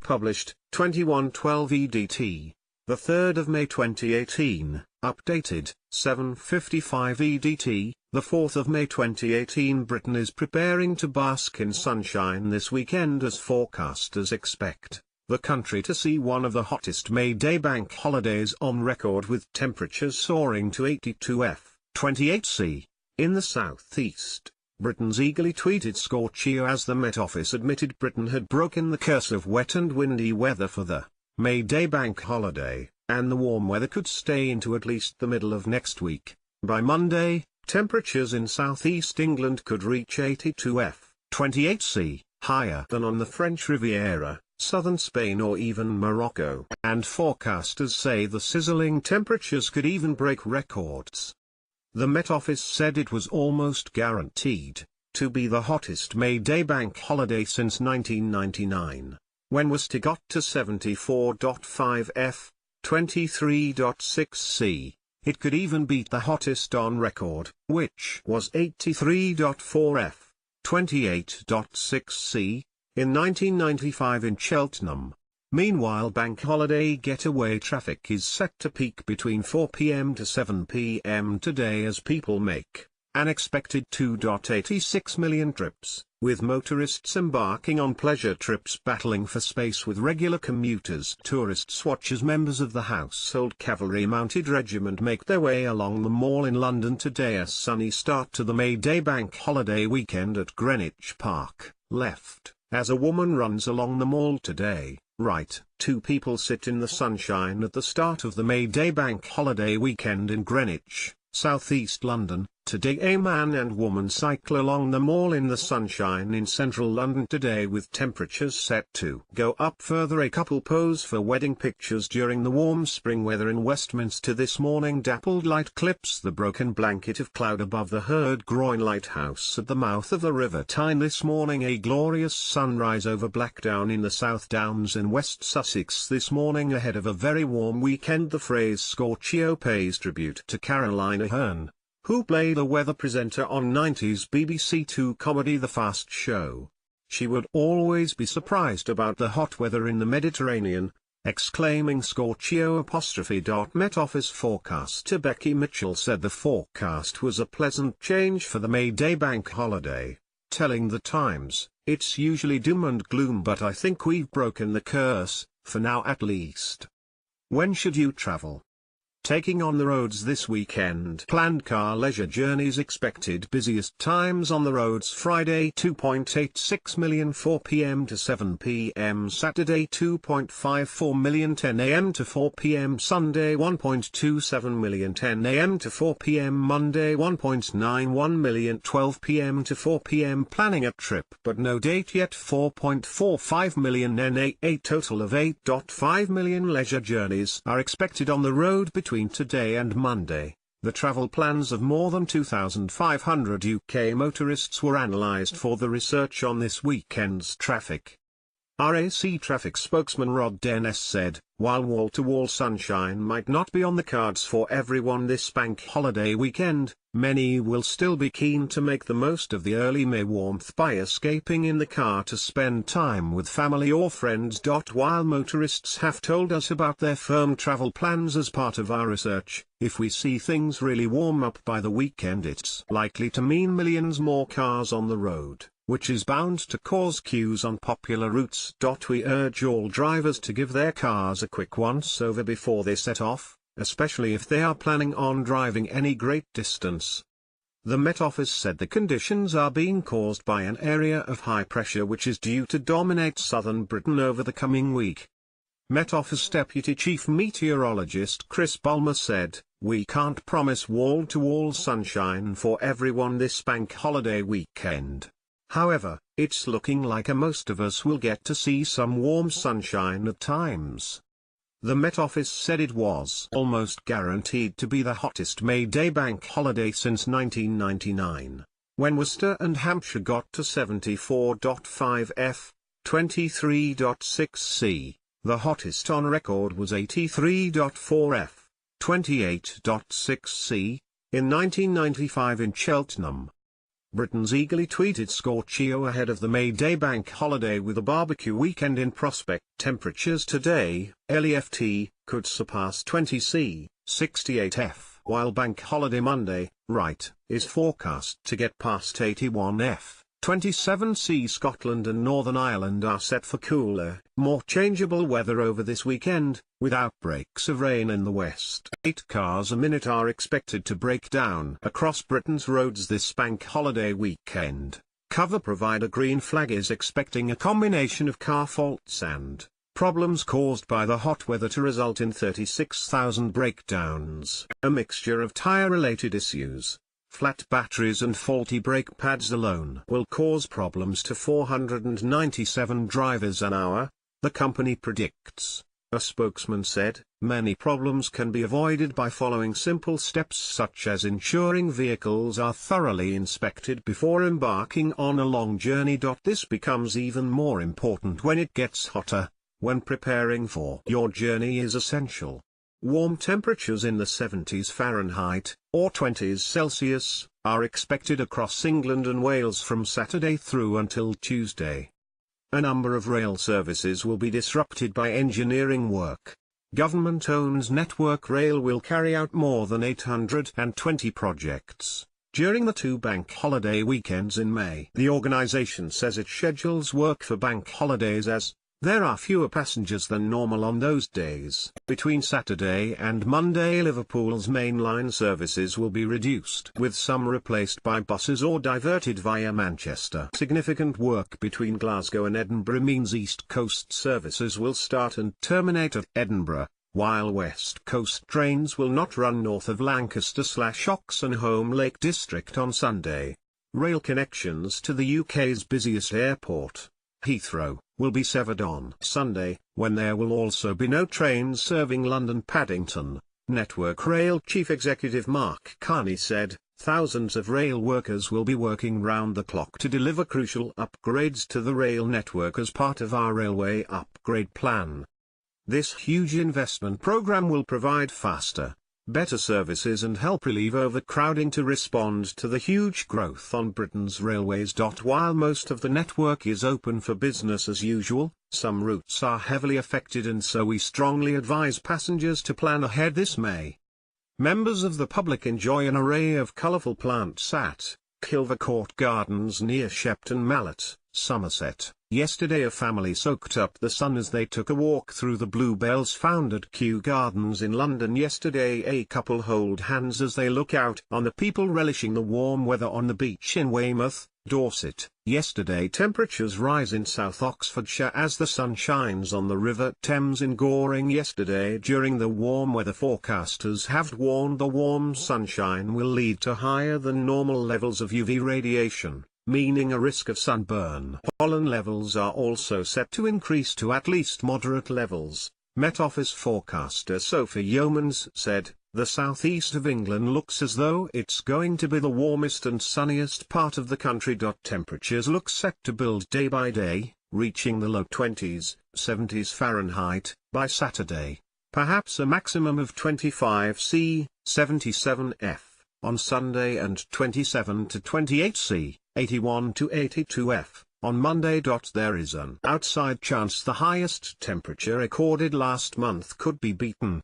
published, 2112 EDT, the 3rd of May 2018, updated, 7:55 EDT, the 4th of May 2018. Britain is preparing to bask in sunshine this weekend as forecasters expect the country to see one of the hottest May Day bank holidays on record, with temperatures soaring to 82 F, 28 C. In the southeast, Britain's eagerly tweeted scorchio as the Met Office admitted Britain had broken the curse of wet and windy weather for the May Day bank holiday, and the warm weather could stay into at least the middle of next week. By Monday, temperatures in southeast England could reach 82 F, 28 C, higher than on the French Riviera, southern Spain or even Morocco, and forecasters say the sizzling temperatures could even break records. The Met Office said it was almost guaranteed to be the hottest May Day bank holiday since 1999, when Worcester got to 74.5 F, 23.6 C. It could even beat the hottest on record, which was 83.4 F, 28.6 C, in 1995 in Cheltenham. Meanwhile, bank holiday getaway traffic is set to peak between 4 p.m. to 7 p.m. today as people make an expected 2.86 million trips, with motorists embarking on pleasure trips battling for space with regular commuters. Tourists watch as members of the Household Cavalry Mounted Regiment make their way along the Mall in London today. A sunny start to the May Day bank holiday weekend at Greenwich Park, left, as a woman runs along the Mall today, right. Two people sit in the sunshine at the start of the May Day bank holiday weekend in Greenwich, southeast London. Today a man and woman cycle along the Mall in the sunshine in central London today, with temperatures set to go up further. A couple pose for wedding pictures during the warm spring weather in Westminster this morning. Dappled light clips the broken blanket of cloud above the Herd Groin Lighthouse at the mouth of the River Tyne this morning. A glorious sunrise over Blackdown in the South Downs in West Sussex this morning ahead of a very warm weekend. The phrase scorchio pays tribute to Caroline Aherne, who played a weather presenter on 90s BBC Two comedy The Fast Show. She would always be surprised about the hot weather in the Mediterranean, exclaiming scorchio apostrophe. Met Office forecaster Becky Mitchell said the forecast was a pleasant change for the May Day bank holiday, telling The Times, "It's usually doom and gloom, but I think we've broken the curse, for now at least." When should you travel? Taking on the roads this weekend. Planned car leisure journeys expected. Busiest times on the roads: Friday 2.86 million 4 p.m. to 7 p.m. Saturday 2.54 million 10 a.m. to 4 p.m. Sunday 1.27 million 10 a.m. to 4 p.m. Monday 1.91 million 12 p.m. to 4 p.m. Planning a trip but no date yet. 4.45 million NA. A total of 8.5 million leisure journeys are expected on the road between today and Monday. The travel plans of more than 2,500 UK motorists were analysed for the research on this weekend's traffic. RAC traffic spokesman Rod Dennis said, while wall-to-wall sunshine might not be on the cards for everyone this bank holiday weekend, many will still be keen to make the most of the early May warmth by escaping in the car to spend time with family or friends. While motorists have told us about their firm travel plans as part of our research, if we see things really warm up by the weekend, it's likely to mean millions more cars on the road, which is bound to cause queues on popular routes. We urge all drivers to give their cars a quick once-over before they set off, especially if they are planning on driving any great distance. The Met Office said the conditions are being caused by an area of high pressure which is due to dominate southern Britain over the coming week. Met Office Deputy Chief Meteorologist Chris Bulmer said, "We can't promise wall-to-wall sunshine for everyone this bank holiday weekend. However, it's looking like most of us will get to see some warm sunshine at times." The Met Office said it was almost guaranteed to be the hottest May Day bank holiday since 1999, when Worcester and Hampshire got to 74.5 F, 23.6 C. The hottest on record was 83.4 F, 28.6 C, in 1995 in Cheltenham. Britain's eagerly tweeted scorchio ahead of the May Day bank holiday with a barbecue weekend in prospect. Temperatures today, LEFT, could surpass 20 C, 68 F, while bank holiday Monday, right, is forecast to get past 81 F. 27 C. Scotland and Northern Ireland are set for cooler, more changeable weather over this weekend, with outbreaks of rain in the west. 8 cars a minute are expected to break down across Britain's roads this bank holiday weekend. Cover provider Green Flag is expecting a combination of car faults and problems caused by the hot weather to result in 36,000 breakdowns. A mixture of tire-related issues, flat batteries and faulty brake pads alone will cause problems to 497 drivers an hour, the company predicts. A spokesman said, many problems can be avoided by following simple steps such as ensuring vehicles are thoroughly inspected before embarking on a long journey. This becomes even more important when it gets hotter. When preparing for your journey is essential. Warm temperatures in the 70s Fahrenheit, or 20s Celsius, are expected across England and Wales from Saturday through until Tuesday. A number of rail services will be disrupted by engineering work. Government-owned Network Rail will carry out more than 820 projects during the 2 bank holiday weekends in May. The organisation says it schedules work for bank holidays as there are fewer passengers than normal on those days. Between Saturday and Monday, Liverpool's mainline services will be reduced, with some replaced by buses or diverted via Manchester. Significant work between Glasgow and Edinburgh means East Coast services will start and terminate at Edinburgh, while West Coast trains will not run north of Lancaster/Oxenholme Lake District on Sunday. Rail connections to the UK's busiest airport, Heathrow, will be severed on Sunday, when there will also be no trains serving London Paddington. Network Rail Chief Executive Mark Carney said, thousands of rail workers will be working round the clock to deliver crucial upgrades to the rail network as part of our railway upgrade plan. This huge investment program will provide faster, better services and help relieve overcrowding to respond to the huge growth on Britain's railways. While most of the network is open for business as usual, some routes are heavily affected, and so we strongly advise passengers to plan ahead this May. Members of the public enjoy an array of colourful plants at Kilvercourt Gardens near Shepton Mallet, Somerset. Yesterday a family soaked up the sun as they took a walk through the bluebells found at Kew Gardens in London. Yesterday a couple hold hands as they look out on the people relishing the warm weather on the beach in Weymouth, Dorset. Yesterday temperatures rise in South Oxfordshire as the sun shines on the River Thames in Goring. Yesterday during the warm weather, forecasters have warned the warm sunshine will lead to higher than normal levels of UV radiation, meaning a risk of sunburn. Pollen levels are also set to increase to at least moderate levels. Met Office forecaster Sophie Yeomans said, the southeast of England looks as though it's going to be the warmest and sunniest part of the country. Temperatures look set to build day by day, reaching the low 20s, 70s Fahrenheit, by Saturday. Perhaps a maximum of 25 C, 77 F, on Sunday and 27 to 28 C, 81 to 82 F, on Monday. There is an outside chance the highest temperature recorded last month could be beaten.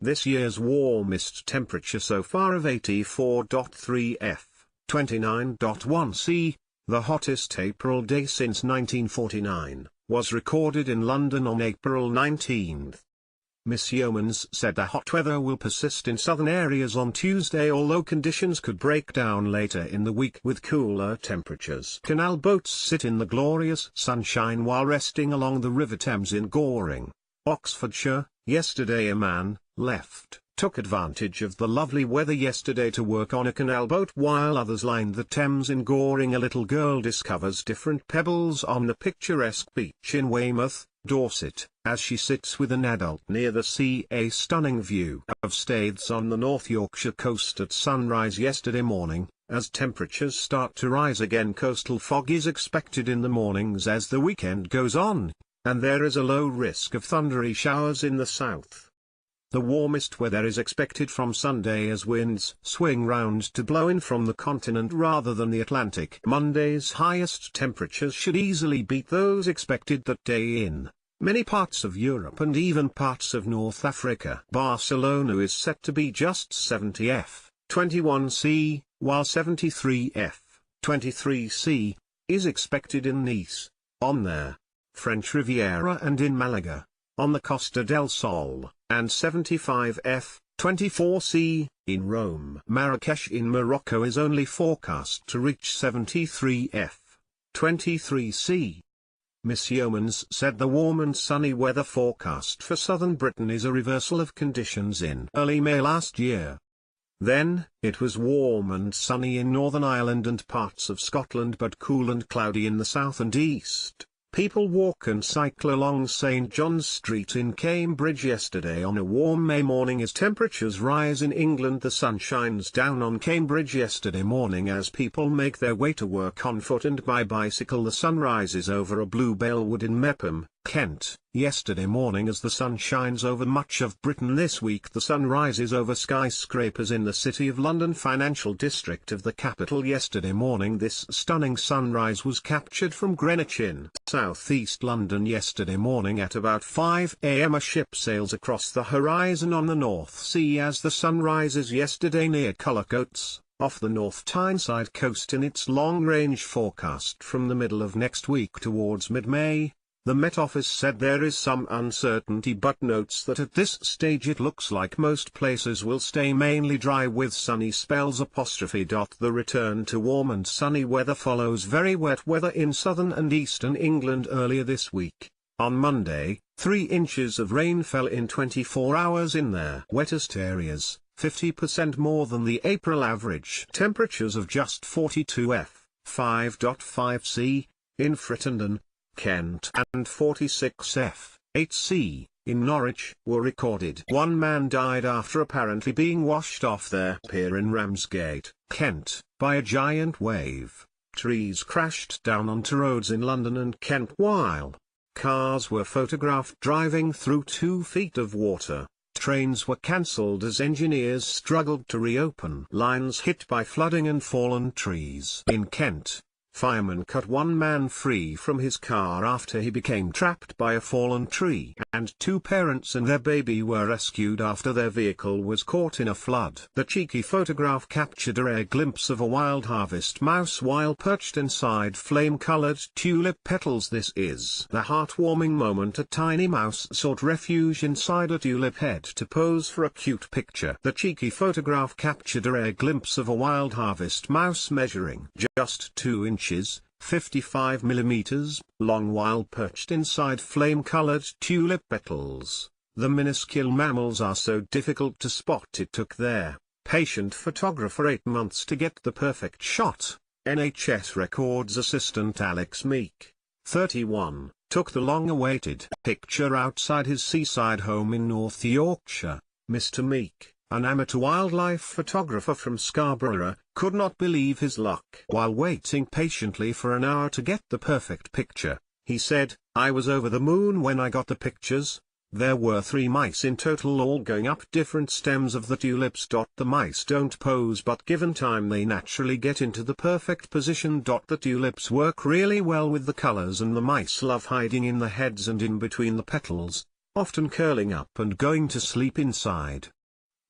This year's warmest temperature so far of 84.3 F, 29.1 C, the hottest April day since 1949, was recorded in London on April 19. Miss Yeomans said the hot weather will persist in southern areas on Tuesday, although conditions could break down later in the week with cooler temperatures. Canal boats sit in the glorious sunshine while resting along the River Thames in Goring, Oxfordshire. Yesterday a man took advantage of the lovely weather yesterday to work on a canal boat while others lined the Thames in Goring. A little girl discovers different pebbles on the picturesque beach in Weymouth, Dorset, as she sits with an adult near the sea. A stunning view of Staithes on the North Yorkshire coast at sunrise yesterday morning. As temperatures start to rise again, coastal fog is expected in the mornings as the weekend goes on, and there is a low risk of thundery showers in the south. The warmest weather is expected from Sunday as winds swing round to blow in from the continent rather than the Atlantic. Monday's highest temperatures should easily beat those expected that day in many parts of Europe and even parts of North Africa. Barcelona is set to be just 70 F, 21 C, while 73 F, 23 C, is expected in Nice, on the French Riviera and in Malaga, on the Costa del Sol, and 75 F, 24 C, in Rome. Marrakesh in Morocco is only forecast to reach 73 F, 23 C. Miss Yeomans said the warm and sunny weather forecast for southern Britain is a reversal of conditions in early May last year. Then, it was warm and sunny in Northern Ireland and parts of Scotland but cool and cloudy in the south and east. People walk and cycle along St John's Street in Cambridge yesterday on a warm May morning as temperatures rise in England. The sun shines down on Cambridge yesterday morning as people make their way to work on foot and by bicycle. The sun rises over a bluebell wood in Mepham, Kent, yesterday morning as the sun shines over much of Britain this week. The sun rises over skyscrapers in the City of London financial district of the capital yesterday morning. This stunning sunrise was captured from Greenwich in southeast London yesterday morning at about 5 a.m. A ship sails across the horizon on the North Sea as the sun rises yesterday near Cullercoats, off the North Tyneside coast in its long-range forecast from the middle of next week towards mid-May. The Met Office said there is some uncertainty but notes that at this stage it looks like most places will stay mainly dry with sunny spells. The return to warm and sunny weather follows very wet weather in southern and eastern England earlier this week. On Monday, 3 inches of rain fell in 24 hours in their wettest areas, 50% more than the April average. Temperatures of just 42 F, 5.5 C, in Frittenden, Kent, and 46 F, 8 C, in Norwich, were recorded. One man died after apparently being washed off their pier in Ramsgate, Kent, by a giant wave. Trees crashed down onto roads in London and Kent while cars were photographed driving through 2 feet of water. Trains were cancelled as engineers struggled to reopen lines hit by flooding and fallen trees. In Kent, firemen cut one man free from his car after he became trapped by a fallen tree, and 2 parents and their baby were rescued after their vehicle was caught in a flood. The cheeky photograph captured a rare glimpse of a wild harvest mouse while perched inside flame-colored tulip petals. This is the heartwarming moment a tiny mouse sought refuge inside a tulip head to pose for a cute picture. The cheeky photograph captured a rare glimpse of a wild harvest mouse measuring just 2 inches. 55 millimeters, long while perched inside flame-colored tulip petals. The minuscule mammals are so difficult to spot it took their patient photographer 8 months to get the perfect shot. NHS Records assistant Alex Meek, 31, took the long-awaited picture outside his seaside home in North Yorkshire. Mr. Meek, an amateur wildlife photographer from Scarborough, could not believe his luck. While waiting patiently for an hour to get the perfect picture, he said, "I was over the moon when I got the pictures. There were 3 mice in total, all going up different stems of the tulips. The mice don't pose, but given time they naturally get into the perfect position. The tulips work really well with the colors and the mice love hiding in the heads and in between the petals, often curling up and going to sleep inside.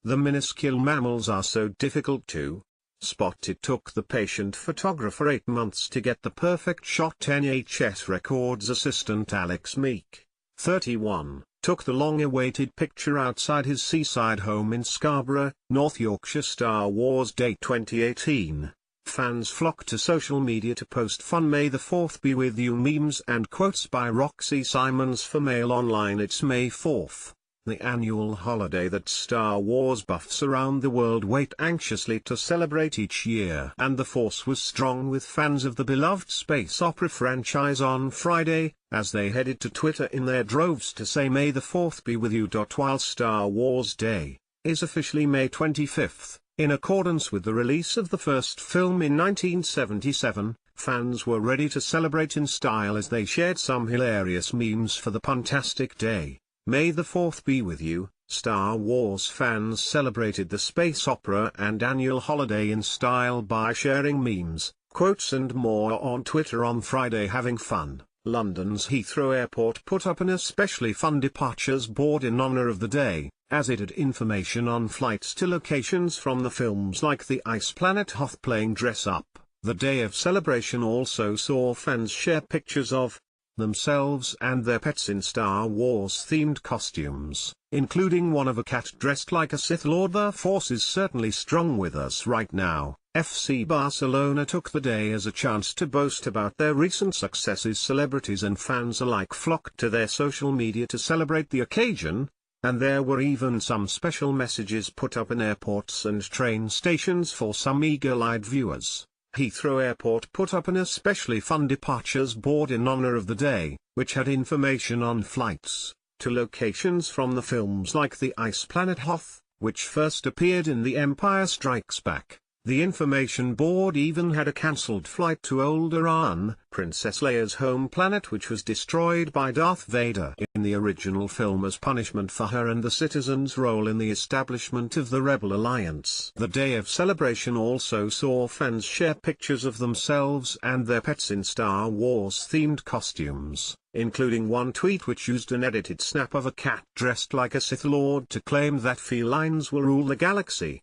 The minuscule mammals are so difficult to spot. It took the patient photographer 8 months to get the perfect shot." NHS Records assistant Alex Meek, 31, took the long-awaited picture outside his seaside home in Scarborough, North Yorkshire. Star Wars Day 2018. Fans flocked to social media to post fun May the 4th be with you memes and quotes by Roxy Simons for Mail Online. It's May 4th. The annual holiday that Star Wars buffs around the world wait anxiously to celebrate each year. And the force was strong with fans of the beloved space opera franchise on Friday, as they headed to Twitter in their droves to say May the 4th be with you. While Star Wars Day is officially May 25th, in accordance with the release of the first film in 1977, fans were ready to celebrate in style as they shared some hilarious memes for the puntastic day. May the 4th be with you, Star Wars fans celebrated the space opera and annual holiday in style by sharing memes, quotes and more on Twitter on Friday. Having fun, London's Heathrow Airport put up an especially fun departures board in honor of the day, as it had information on flights to locations from the films like The Ice Planet Hoth playing Dress Up. The day of celebration also saw fans share pictures of themselves and their pets in Star Wars-themed costumes, including one of a cat dressed like a Sith Lord. The Force is certainly strong with us right now. FC Barcelona took the day as a chance to boast about their recent successes. Celebrities and fans alike flocked to their social media to celebrate the occasion, and there were even some special messages put up in airports and train stations for some eagle-eyed viewers. Heathrow Airport put up an especially fun departures board in honor of the day, which had information on flights to locations from the films like The Ice Planet Hoth, which first appeared in The Empire Strikes Back. The information board even had a cancelled flight to Alderaan, Princess Leia's home planet, which was destroyed by Darth Vader in the original film as punishment for her and the citizens' role in the establishment of the Rebel Alliance. The day of celebration also saw fans share pictures of themselves and their pets in Star Wars-themed costumes, including one tweet which used an edited snap of a cat dressed like a Sith Lord to claim that felines will rule the galaxy.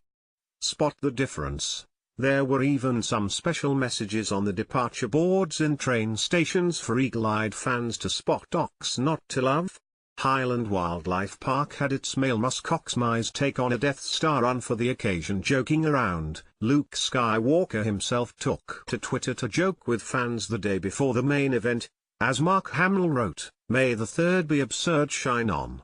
Spot the difference. There were even some special messages on the departure boards in train stations for eagle-eyed fans to spot docs not to love. Highland Wildlife Park had its male muskox Mize take on a Death Star run for the occasion. Joking around, Luke Skywalker himself took to Twitter to joke with fans the day before the main event. As Mark Hamill wrote, "May the 3rd be absurd, shine on."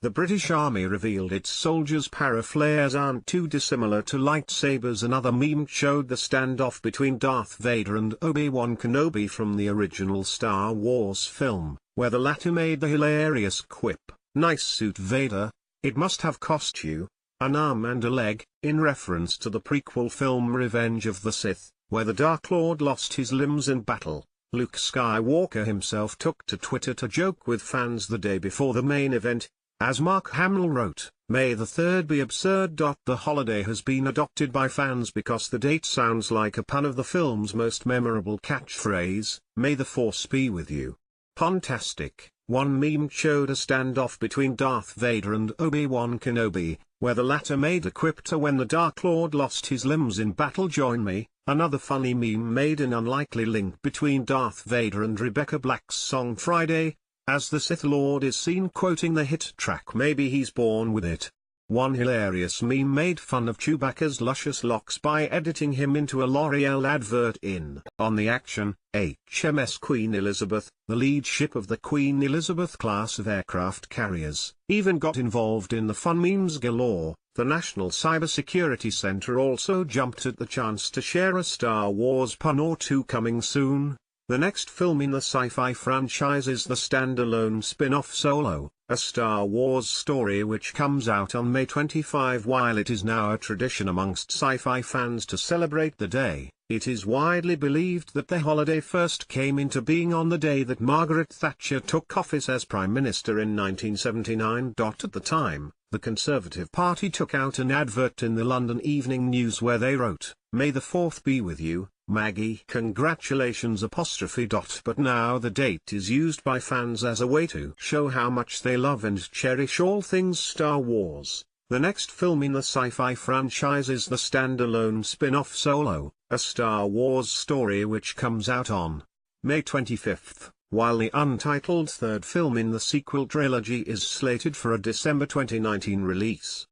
The British Army revealed its soldiers' paraflares aren't too dissimilar to lightsabers. Another meme showed the standoff between Darth Vader and Obi-Wan Kenobi from the original Star Wars film, where the latter made the hilarious quip, "Nice suit, Vader, it must have cost you an arm and a leg," in reference to the prequel film Revenge of the Sith, where the Dark Lord lost his limbs in battle. Luke Skywalker himself took to Twitter to joke with fans the day before the main event. As Mark Hamill wrote, "May the 3rd be absurd." The holiday has been adopted by fans because the date sounds like a pun of the film's most memorable catchphrase, "May the Force be with you." Pontastic. One meme showed a standoff between Darth Vader and Obi-Wan Kenobi, where the latter made a quip to "When the Dark Lord lost his limbs in battle, join me." Another funny meme made an unlikely link between Darth Vader and Rebecca Black's song Friday, as the Sith Lord is seen quoting the hit track "Maybe He's Born With It." One hilarious meme made fun of Chewbacca's luscious locks by editing him into a L'Oreal advert in On the Action. HMS Queen Elizabeth, the lead ship of the Queen Elizabeth class of aircraft carriers, even got involved in the fun memes galore. The National Cybersecurity Center also jumped at the chance to share a Star Wars pun or two. Coming soon. The next film in the sci-fi franchise is the standalone spin-off Solo, a Star Wars story which comes out on May 25. While it is now a tradition amongst sci-fi fans to celebrate the day, it is widely believed that the holiday first came into being on the day that Margaret Thatcher took office as Prime Minister in 1979. At the time, the Conservative Party took out an advert in the London Evening News where they wrote, "May the 4th be with you, Maggie, congratulations." But now the date is used by fans as a way to show how much they love and cherish all things Star Wars. The next film in the sci-fi franchise is the standalone spin-off Solo, a Star Wars story which comes out on May 25, while the untitled third film in the sequel trilogy is slated for a December 2019 release.